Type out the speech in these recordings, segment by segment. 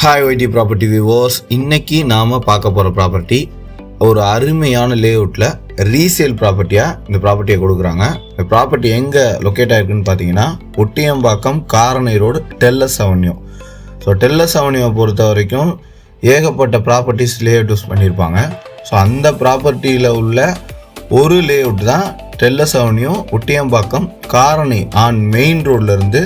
Hi YT property viewers. இன்னைக்கு நாம் பார்க்க போகிற ப்ராப்பர்ட்டி ஒரு அருமையான லேஅவுட்டில் ரீசேல் ப்ராப்பர்ட்டியாக இந்த ப்ராப்பர்ட்டியை கொடுக்குறாங்க. இந்த ப்ராப்பர்ட்டி எங்கே லொக்கேட் ஆகிருக்குன்னு பார்த்தீங்கன்னா ஒட்டியம்பாக்கம் காரணை ரோடு டெல்லஸ் அவென்யூ. ஸோ டெல்லஸ் அவென்யூவை பொறுத்த வரைக்கும் ஏகப்பட்ட ப்ராப்பர்ட்டிஸ் லேஅவுட் யூஸ் பண்ணியிருப்பாங்க. ஸோ அந்த ப்ராப்பர்ட்டியில் உள்ள ஒரு லேஅவுட் தான் டெல்லஸ் avenue Ottiyambakkam Karanai on main ரோட்லேருந்து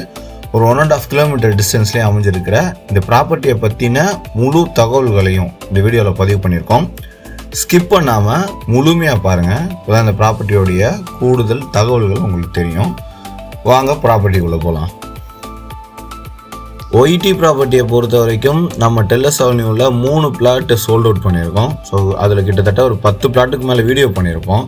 ஒரு 1.5 கிலோமீட்டர் டிஸ்டன்ஸ்லேயே அமைஞ்சிருக்கிற இந்த ப்ராப்பர்ட்டியை பற்றின முழு தகவல்களையும் இந்த வீடியோவில் பதிவு பண்ணியிருக்கோம். ஸ்கிப் பண்ணாமல் முழுமையாக பாருங்கள். இப்போதான் இந்த ப்ராப்பர்ட்டியோடைய கூடுதல் தகவல்கள் உங்களுக்கு தெரியும். வாங்க ப்ராப்பர்ட்டிக்குள்ளே போகலாம். ஒய்டி ப்ராப்பர்ட்டியை பொறுத்த வரைக்கும் நம்ம டெல்லஸ் அவென்யூவில் 3 பிளாட் சோல்ட் அவுட் பண்ணியிருக்கோம். ஸோ அதில் கிட்டத்தட்ட ஒரு 10 பிளாட்டுக்கு மேலே வீடியோ பண்ணியிருப்போம்.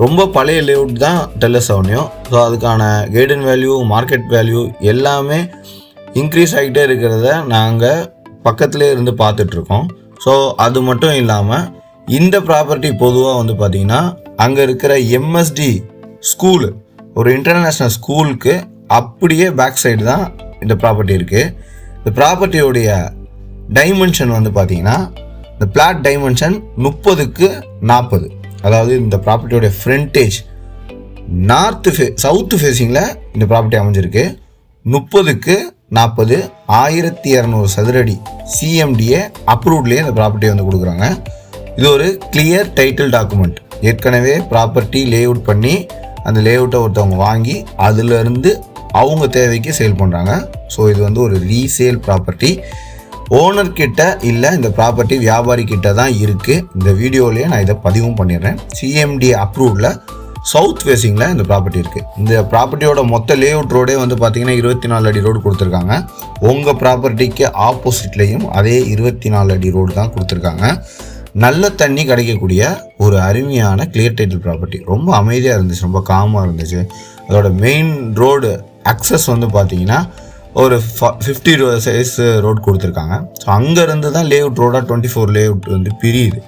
ரொம்ப பழைய லேஅவுட் தான் டெல்லஸ் அவென்யூ. ஸோ அதுக்கான கேடன் வேல்யூ, மார்க்கெட் வேல்யூ எல்லாமே இன்க்ரீஸ் ஆகிட்டே இருக்கிறத நாங்கள் பக்கத்துலேயே இருந்து பார்த்துட்ருக்கோம். ஸோ அது மட்டும் இல்லாமல் இந்த ப்ராப்பர்ட்டி பொதுவாக வந்து பார்த்திங்கன்னா அங்கே இருக்கிற எம்எஸ்டி ஸ்கூலு, ஒரு இன்டர்நேஷ்னல் ஸ்கூலுக்கு அப்படியே பேக் சைடு தான் இந்த ப்ராப்பர்ட்டி இருக்குது. இந்த ப்ராப்பர்ட்டியோடைய டைமென்ஷன் வந்து பார்த்திங்கன்னா இந்த பிளாட் டைமென்ஷன் 30x40. அதாவது இந்த ப்ராப்பர்ட்டியோடைய ஃப்ரண்டேஜ் சவுத்து ஃபேஸிங்கில் இந்த ப்ராப்பர்ட்டி அமைஞ்சிருக்கு. 30x40 1200 சதுரடி சிஎம்டிஏ அப்ரூவ்ட்லேயே இந்த ப்ராப்பர்ட்டியை வந்து கொடுக்குறாங்க. இது ஒரு கிளியர் டைட்டில் டாக்குமெண்ட். ஏற்கனவே ப்ராப்பர்ட்டி லேஅவுட் பண்ணி அந்த லேஅவுட்டை ஒருத்தவங்க வாங்கி அதிலிருந்து அவங்க தேவைக்கு சேல் பண்ணுறாங்க. ஸோ இது வந்து ஒரு ரீசேல் ப்ராப்பர்ட்டி. ஓனர்கிட்ட இல்லை, இந்த ப்ராப்பர்ட்டி வியாபாரி கிட்ட தான் இருக்குது. இந்த வீடியோலேயே நான் இதை பதிவும் பண்ணிடுறேன். சிஎம்டி அப்ரூவ்டில் சவுத் ஃபேஸிங்கில் இந்த ப்ராப்பர்ட்டி இருக்குது. இந்த ப்ராப்பர்ட்டியோட மொத்த லேஅவுட் ரோடே வந்து பார்த்திங்கன்னா 24 அடி ரோடு கொடுத்துருக்காங்க. உங்கள் ப்ராப்பர்ட்டிக்கு ஆப்போசிட்லேயும் அதே 24 அடி ரோடு தான் கொடுத்துருக்காங்க. நல்ல தண்ணி கிடைக்கக்கூடிய ஒரு அருமையான கிளியர் டைட்டில் ப்ராப்பர்ட்டி. ரொம்ப அமைதியாக இருந்துச்சு, ரொம்ப காமாக இருந்துச்சு. அதோட மெயின் ரோடு அக்சஸ் வந்து பார்த்திங்கன்னா ஒரு 50 சைஸ் ரோடு கொடுத்துருக்காங்க. ஸோ அங்கேருந்து தான் லேஅவுட் ரோடாக 24 லேஅவுட் வந்து பிரியுது.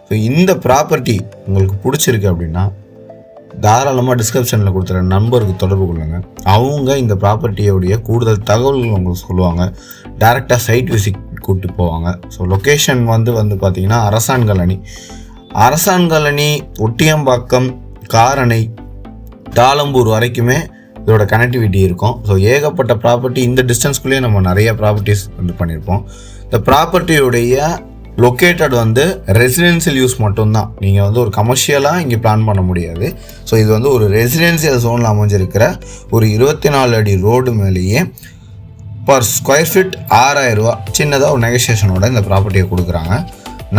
ஸோ இந்த ப்ராப்பர்ட்டி உங்களுக்கு பிடிச்சிருக்கு அப்படின்னா தாராளமாக டிஸ்கிரிப்ஷனில் கொடுத்துற நம்பருக்கு தொடர்பு கொள்ளுங்க. அவங்க இந்த ப்ராப்பர்ட்டியோடைய கூடுதல் தகவல்கள் உங்களுக்கு சொல்லுவாங்க. டைரெக்டாக சைட் விசிட் கூப்பிட்டு போவாங்க. ஸோ லொக்கேஷன் வந்து பார்த்திங்கன்னா அரசான் காலனி ஒட்டியம்பாக்கம் காரணை தாளம்பூர் வரைக்குமே இதோட கனெக்டிவிட்டி இருக்கும். ஸோ ஏகப்பட்ட ப்ராப்பர்ட்டி இந்த டிஸ்டன்ஸ்குள்ளேயே நம்ம நிறைய ப்ராப்பர்ட்டிஸ் வந்து பண்ணியிருப்போம். இந்த ப்ராப்பர்ட்டியுடைய லொக்கேட்டட் வந்து ரெசிடென்சியல் யூஸ் மட்டும்தான். நீங்கள் வந்து ஒரு கமர்ஷியலாக இங்கே பிளான் பண்ண முடியாது. ஸோ இது வந்து ஒரு ரெசிடென்சியல் ஜோனில் அமைஞ்சிருக்கிற ஒரு 24 அடி ரோடு மேலேயே பர் ஸ்கொயர் ஃபீட் 6000 ரூபா சின்னதாக ஒரு நெகோசியேஷனோட இந்த ப்ராப்பர்ட்டியை கொடுக்குறாங்க.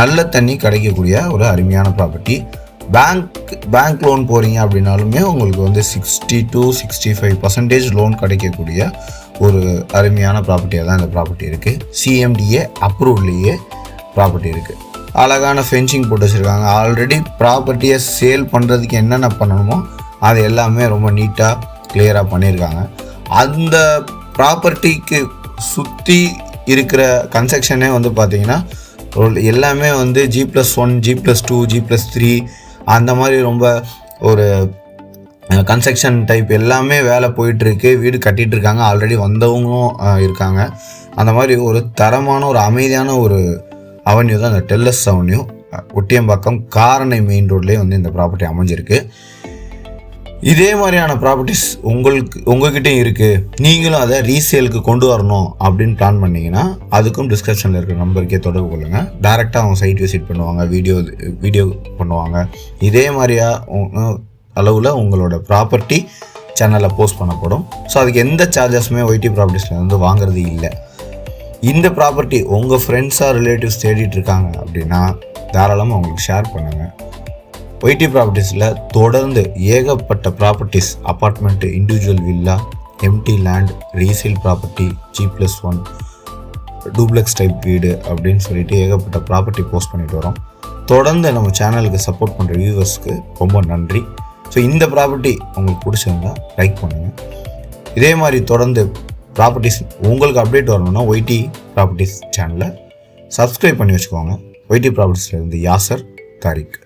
நல்ல தண்ணி கிடைக்கக்கூடிய ஒரு அருமையான ப்ராப்பர்ட்டி. பேங்க் லோன் போகிறீங்க அப்படின்னாலுமே உங்களுக்கு வந்து 60 to 65% லோன் கிடைக்கக்கூடிய ஒரு அருமையான ப்ராப்பர்ட்டியாக தான் இந்த ப்ராப்பர்ட்டி இருக்குது. சிஎம்டிஏ அப்ரூவ்ட்லேயே ப்ராப்பர்ட்டி இருக்குது. அழகான ஃபென்சிங் போட்டு வச்சுருக்காங்க. ஆல்ரெடி ப்ராப்பர்ட்டியை சேல் பண்ணுறதுக்கு என்னென்ன பண்ணணுமோ அது எல்லாமே ரொம்ப நீட்டாக கிளியராக பண்ணியிருக்காங்க. அந்த ப்ராப்பர்ட்டிக்கு சுற்றி இருக்கிற கன்ஸ்ட்ரக்ஷனே வந்து பார்த்திங்கன்னா எல்லாமே வந்து G+1, G+2, G+3 அந்த மாதிரி ரொம்ப ஒரு கன்ஸ்ட்ரக்ஷன் டைப் எல்லாமே வேலை போயிட்டுருக்கு. வீடு கட்டிகிட்ருக்காங்க. ஆல்ரெடி வந்தவங்களும் இருக்காங்க. அந்த மாதிரி ஒரு தரமான ஒரு அமைதியான ஒரு அவென்யூ தான் இந்த டெல்லஸ் அவென்யூ. ஒட்டியம்பாக்கம் காரணை மெயின் ரோட்லேயே வந்து இந்த ப்ராப்பர்ட்டி அமைஞ்சிருக்கு. இதே மாதிரியான ப்ராப்பர்ட்டிஸ் உங்கள்கிட்டையும் இருக்குது. நீங்களும் அதை ரீசேலுக்கு கொண்டு வரணும் அப்படின்னு பிளான் பண்ணிங்கன்னா அதுக்கும் டிஸ்கிரிப்ஷனில் இருக்கிற நம்பருக்கே தொடர்பு கொள்ளுங்கள். டேரெக்டாக அவங்க சைட் விசிட் பண்ணுவாங்க, வீடியோ பண்ணுவாங்க. இதே மாதிரியா அளவில் உங்களோட ப்ராப்பர்ட்டி சேனலில் போஸ்ட் பண்ணப்படும். ஸோ அதுக்கு எந்த சார்ஜஸுமே ஒய்டி ப்ராப்பர்ட்டிஸில் வந்து வாங்குறது இல்லை. இந்த ப்ராப்பர்ட்டி உங்கள் ஃப்ரெண்ட்ஸாக ரிலேட்டிவ்ஸ் தேடிட்டு இருக்காங்க அப்படின்னா தாராளமாக அவங்களுக்கு ஷேர் பண்ணுங்கள். ஒய்டி ப்ராப்பர்ட்டிஸில் தொடர்ந்து ஏகப்பட்ட properties, apartment, individual villa, empty land, resale property, G+1, duplex type வீடு அப்படின்னு சொல்லிட்டு ஏகப்பட்ட ப்ராப்பர்ட்டி போஸ்ட் பண்ணிட்டு வரோம். தொடர்ந்து நம்ம சேனலுக்கு சப்போர்ட் பண்ணுற வியூவர்ஸ்க்கு ரொம்ப நன்றி. ஸோ இந்த ப்ராப்பர்ட்டி உங்களுக்கு பிடிச்சிருந்தா லைக் பண்ணுங்கள். இதே மாதிரி தொடர்ந்து ப்ராப்பர்ட்டிஸ் உங்களுக்கு அப்டேட் வரணும்னா ஒய்டி ப்ராப்பர்ட்டிஸ் சேனலை சப்ஸ்கிரைப் பண்ணி வச்சுக்கோங்க. ஒய்டி ப்ராப்பர்ட்டிஸ்லேருந்து யாசர் தாரிக்.